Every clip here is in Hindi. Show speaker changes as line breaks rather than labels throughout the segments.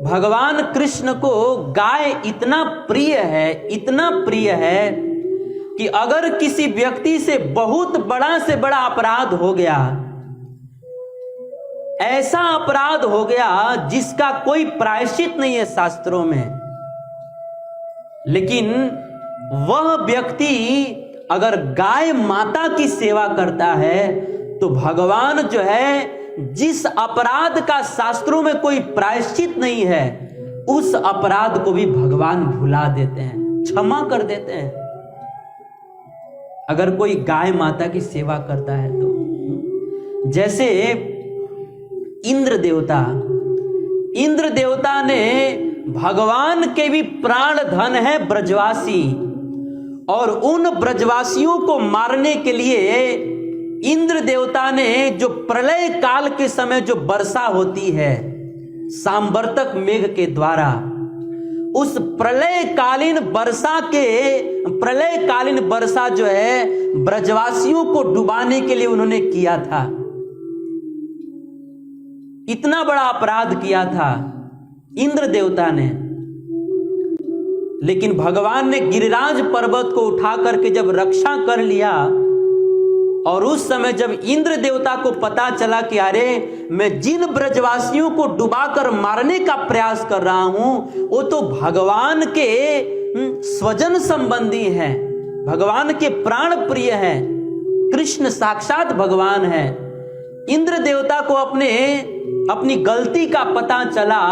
भगवान कृष्ण को गाय इतना प्रिय है कि अगर किसी व्यक्ति से बहुत बड़ा से बड़ा अपराध हो गया, ऐसा अपराध हो गया जिसका कोई प्रायश्चित नहीं है शास्त्रों में, लेकिन वह व्यक्ति अगर गाय माता की सेवा करता है तो भगवान जो है जिस अपराध का शास्त्रों में कोई प्रायश्चित नहीं है, उस अपराध को भी भगवान भुला देते हैं, क्षमा कर देते हैं। अगर कोई गाय माता की सेवा करता है तो जैसे इंद्र देवता ने भगवान के भी प्राण धन है ब्रजवासी, और उन ब्रजवासियों को मारने के लिए इंद्र देवता ने जो प्रलय काल के समय जो वर्षा होती है सांवर्तक मेघ के द्वारा, उस प्रलयकालीन वर्षा जो है ब्रजवासियों को डुबाने के लिए उन्होंने किया था। इतना बड़ा अपराध किया था इंद्र देवता ने, लेकिन भगवान ने गिरिराज पर्वत को उठा करके जब रक्षा कर लिया, और उस समय जब इंद्र देवता को पता चला कि अरे मैं जिन ब्रजवासियों को डुबाकर मारने का प्रयास कर रहा हूं वो तो भगवान के स्वजन संबंधी हैं, भगवान के प्राण प्रिय हैं, कृष्ण साक्षात भगवान है। इंद्र देवता को अपनी गलती का पता चला,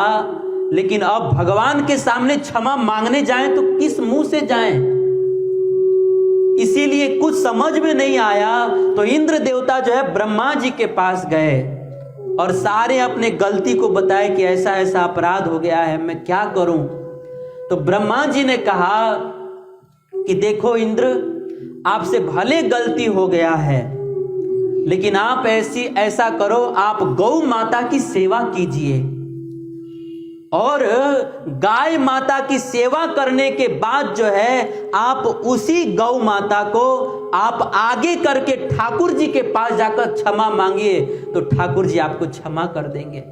लेकिन अब भगवान के सामने क्षमा मांगने जाएं तो किस मुंह से जाएं, इसीलिए कुछ समझ में नहीं आया तो इंद्र देवता जो है ब्रह्मा जी के पास गए और सारे अपने गलती को बताए कि ऐसा ऐसा अपराध हो गया है, मैं क्या करूं। तो ब्रह्मा जी ने कहा कि देखो इंद्र, आपसे भले गलती हो गया है, लेकिन आप ऐसा करो, आप गौ माता की सेवा कीजिए, और गाय माता की सेवा करने के बाद जो है आप उसी गौ माता को आप आगे करके ठाकुर जी के पास जाकर क्षमा मांगिए, तो ठाकुर जी आपको क्षमा कर देंगे।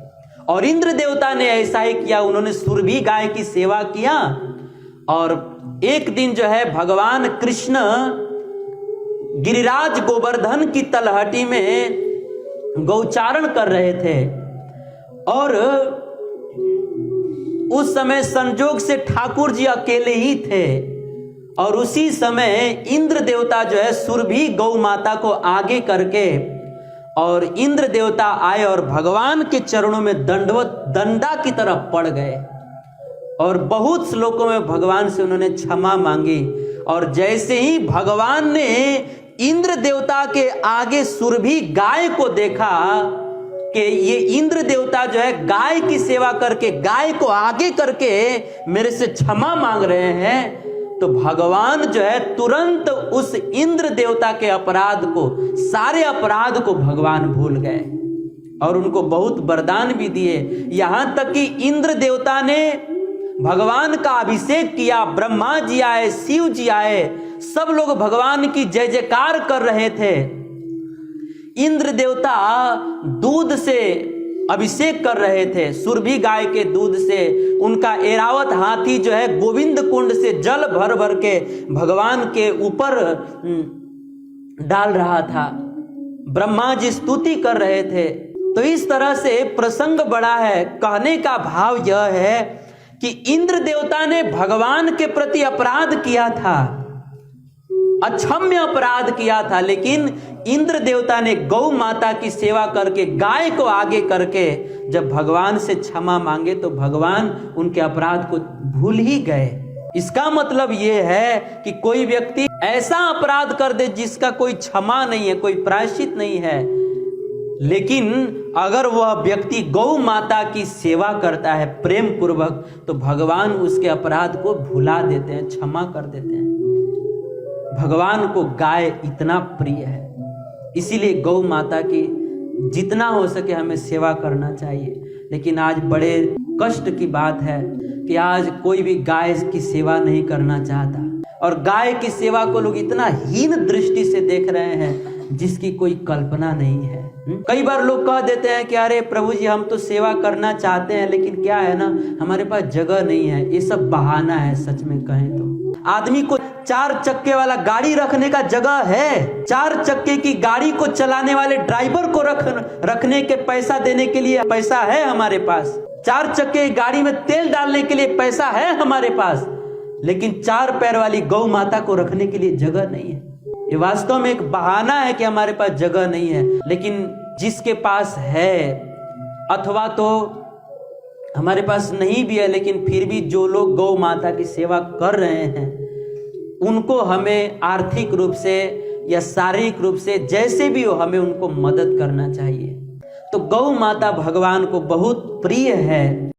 और इंद्र देवता ने ऐसा ही किया, उन्होंने सुरभि गाय की सेवा किया। और एक दिन जो है भगवान कृष्ण गिरिराज गोवर्धन की तलहटी में गौचारण कर रहे थे, और उस समय संजोग से ठाकुर जी अकेले ही थे, और उसी समय इंद्र देवता जो है सुरभि गौ माता को आगे करके, और इंद्र देवता आए और भगवान के चरणों में दंडा की तरफ पड़ गए, और बहुत श्लोकों में भगवान से उन्होंने क्षमा मांगी। और जैसे ही भगवान ने इंद्र देवता के आगे सुरभि गाय को देखा कि ये इंद्र देवता जो है गाय की सेवा करके, गाय को आगे करके मेरे से क्षमा मांग रहे हैं, तो भगवान जो है तुरंत उस इंद्र देवता के अपराध को, सारे अपराध को भगवान भूल गए और उनको बहुत वरदान भी दिए। यहां तक कि इंद्र देवता ने भगवान का अभिषेक किया, ब्रह्मा जी आए, शिव जी आए, सब लोग भगवान की जय जयकार कर रहे थे। इंद्र देवता दूध से अभिषेक कर रहे थे, सुरभि गाय के दूध से। उनका एरावत हाथी जो है गोविंद कुंड से जल भर भर के भगवान के ऊपर डाल रहा था, ब्रह्मा जी स्तुति कर रहे थे। तो इस तरह से प्रसंग बड़ा है। कहने का भाव यह है कि इंद्र देवता ने भगवान के प्रति अपराध किया था, अक्षम्य अपराध किया था, लेकिन इंद्र देवता ने गौ माता की सेवा करके, गाय को आगे करके जब भगवान से क्षमा मांगे तो भगवान उनके अपराध को भूल ही गए। इसका मतलब यह है कि कोई व्यक्ति ऐसा अपराध कर दे जिसका कोई क्षमा नहीं है, कोई प्रायश्चित नहीं है, लेकिन अगर वह व्यक्ति गौ माता की सेवा करता है प्रेम पूर्वक, तो भगवान उसके अपराध को भुला देते हैं, क्षमा कर देते हैं। भगवान को गाय इतना प्रिय है, इसीलिए गौ माता की जितना हो सके हमें सेवा करना चाहिए। लेकिन आज बड़े कष्ट की बात है कि आज कोई भी गाय की सेवा नहीं करना चाहता, और गाय की सेवा को लोग इतना हीन दृष्टि से देख रहे हैं जिसकी कोई कल्पना नहीं है। कई बार लोग कह देते हैं कि अरे प्रभु जी हम तो सेवा करना चाहते हैं, लेकिन क्या है ना, हमारे पास जगह नहीं है। ये सब बहाना है। सच में कहें तो आदमी को 4 चक्के वाला गाड़ी रखने का जगह है, 4 चक्के की गाड़ी को चलाने वाले ड्राइवर को रखने के पैसा देने के लिए पैसा है हमारे पास, 4 चक्के गाड़ी में तेल डालने के लिए पैसा है हमारे पास, लेकिन 4 पैर वाली गौ माता को रखने के लिए जगह नहीं है। ये वास्तव में एक बहाना है कि हमारे पास जगह नहीं है। लेकिन जिसके पास है, अथवा तो हमारे पास नहीं भी है, लेकिन फिर भी जो लोग गौ माता की सेवा कर रहे हैं, उनको हमें आर्थिक रूप से या शारीरिक रूप से जैसे भी हो, हमें उनको मदद करना चाहिए। तो गौ माता भगवान को बहुत प्रिय है।